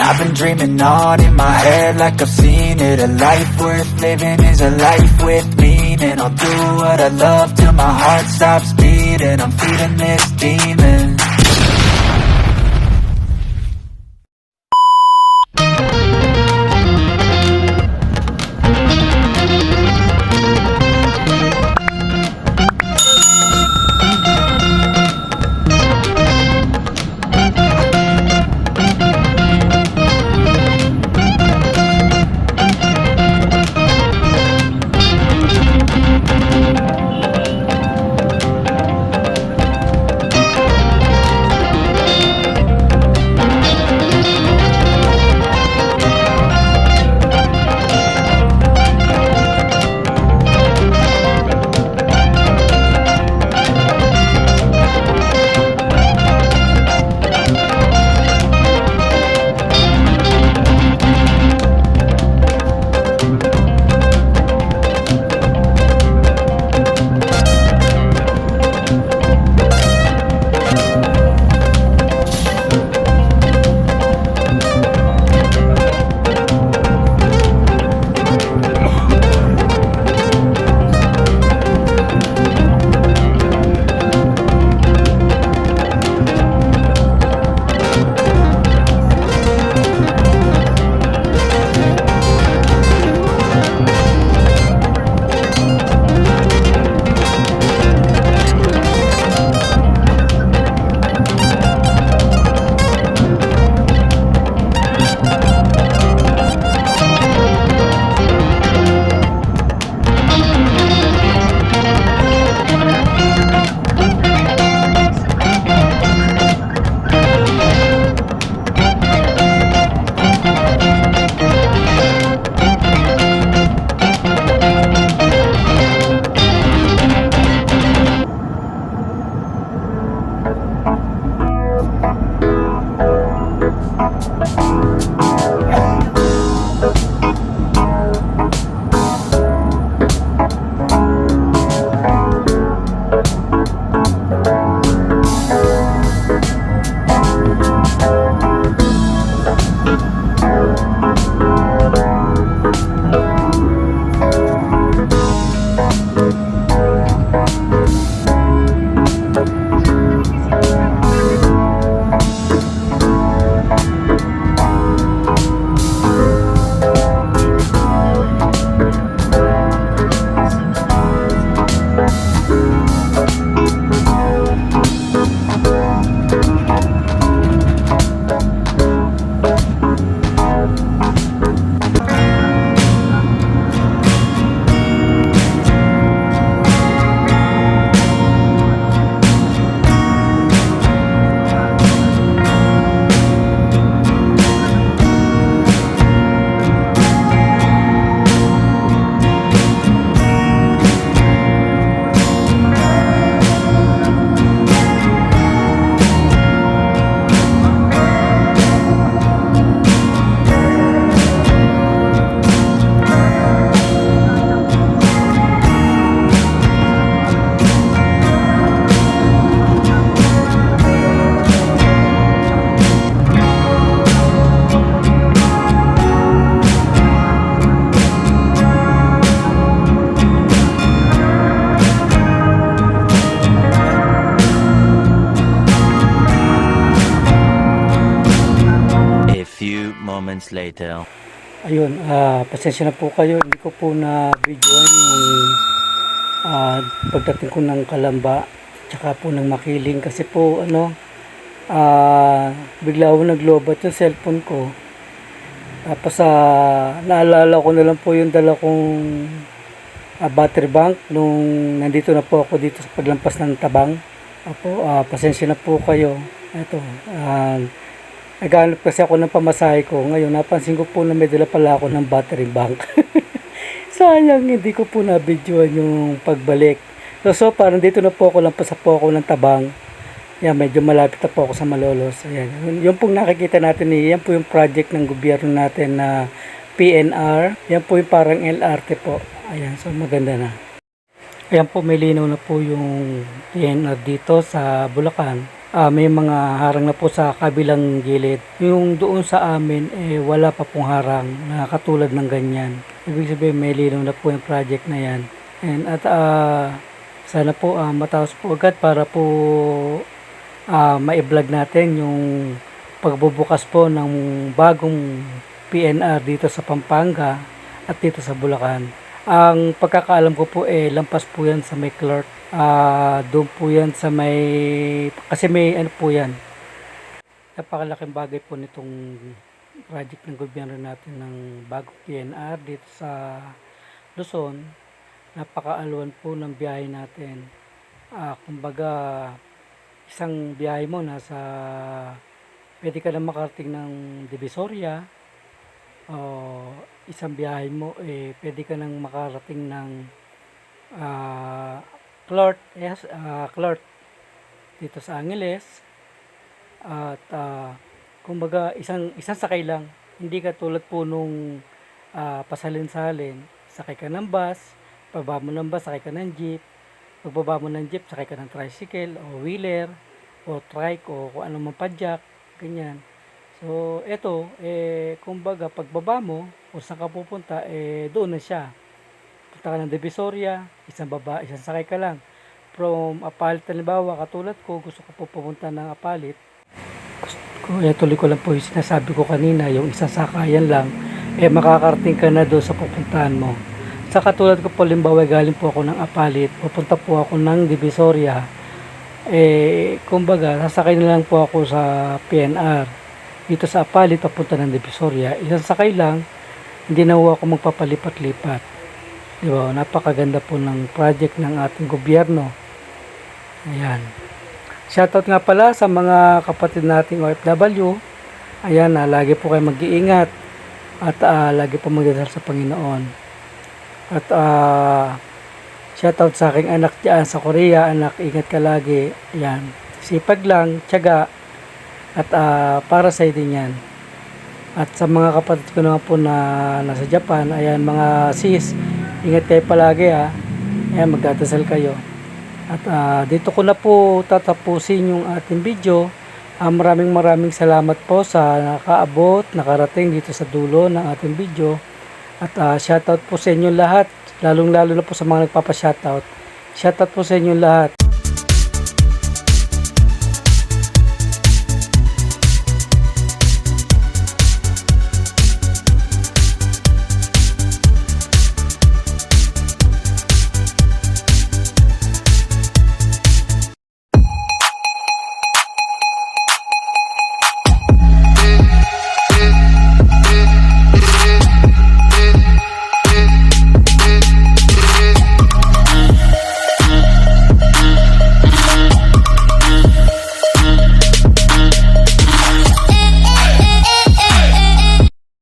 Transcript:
I've been dreaming on in my head like I've seen it. A life worth living is a life with meaning. I'll do what I love till my heart stops beating. I'm feeding this demon. Moments later. Ayun, pasensya na po kayo, hindi ko po na videoan yung pagdating ko ng Kalamba tsaka po ng Makiling kasi po bigla ako naglobat yung cellphone ko, tapos naalala ko na lang po yung dala kong battery bank nung nandito na po ako dito sa paglampas ng Tabang. Pasensya na po kayo. Ito, naghanap kasi ako ng pamasahe ko. Ngayon, napansin ko po na may dala pala ako ng battery bank. Sayang, hindi ko po na-videoan yung pagbalik. So parang dito na po ako, lampas po ako ng Tabang. Yan, medyo malapit na po ako sa Malolos. Ayan. Yung pong nakikita natin, yan po yung project ng gobyerno natin na PNR. Yan po yung parang LRT po. Ayan, so maganda na. Ayan po, may linaw na po yung PNR dito sa Bulacan. May mga harang na po sa kabilang gilid. Yung doon sa amin, wala pa pong harang na katulad ng ganyan. Ibig sabihin, may linaw na po yung project na yan. And at sana po matapos po agad para po ma-vlog natin yung pagbubukas po ng bagong PNR dito sa Pampanga at dito sa Bulacan. Ang pagkakaalam ko po lampas po yan sa may Clark. Doon po yan sa may, kasi may ano po yan. Napakalaking bagay po nitong project ng gobyerno natin ng bagong PNR dito sa Luzon. Napakaaluan po ng biyahe natin. Kumbaga, isang biyahe mo nasa, pwede ka na makarating ng Divisoria, o isang biyahe mo pwede ka nang makarating ng Clark, Clark dito sa Angeles. At kumbaga isang sakay lang, hindi ka tulad po nung pasalin-salin, sakay ka ng bus, pababa mo ng bus, sakay ka ng jeep, pagbaba mo ng jeep, sakay ka ng tricycle o wheeler o trike o kung ano man padyak, ganyan. So, eto, kumbaga, pagbaba mo, kung saan ka pupunta, doon na siya. Punta ka ng Divisoria, isang sakay ka lang. From Apalit, halimbawa, katulad ko, gusto ko po pumunta ng Apalit. Tuloy ko lang po yung sinasabi ko kanina, yung isang sakayan lang, makakarating ka na doon sa pupuntahan mo. Sa katulad ko po, halimbawa, galing po ako ng Apalit, pupunta po ako ng Divisoria, kumbaga, sasakay na lang po ako sa PNR. Dito sa Apalit papunta ng Divisoria, isang sakay lang, hindi na ako magpapalipat-lipat. Di ba? Napakaganda po ng project ng ating gobyerno. Ayan. Shoutout nga pala sa mga kapatid nating OFW. Ayan, lagi po kayo mag-iingat at lagi po magdasal sa Panginoon. At shoutout sa aking anak diyan sa Korea. Anak, ingat ka lagi. Ayan. Sipag lang, tiyaga. At para sa din yan. At sa mga kapatid ko naman po na nasa Japan, ayan mga sis, ingat kayo palagi ha. Ayan, magdadasal kayo. At dito ko na po tatapusin yung ating video. Maraming salamat po sa nakaabot, nakarating dito sa dulo ng ating video. At shoutout po sa inyo lahat, lalong lalo na po sa mga nagpapa-shoutout. Shoutout po sa inyo lahat.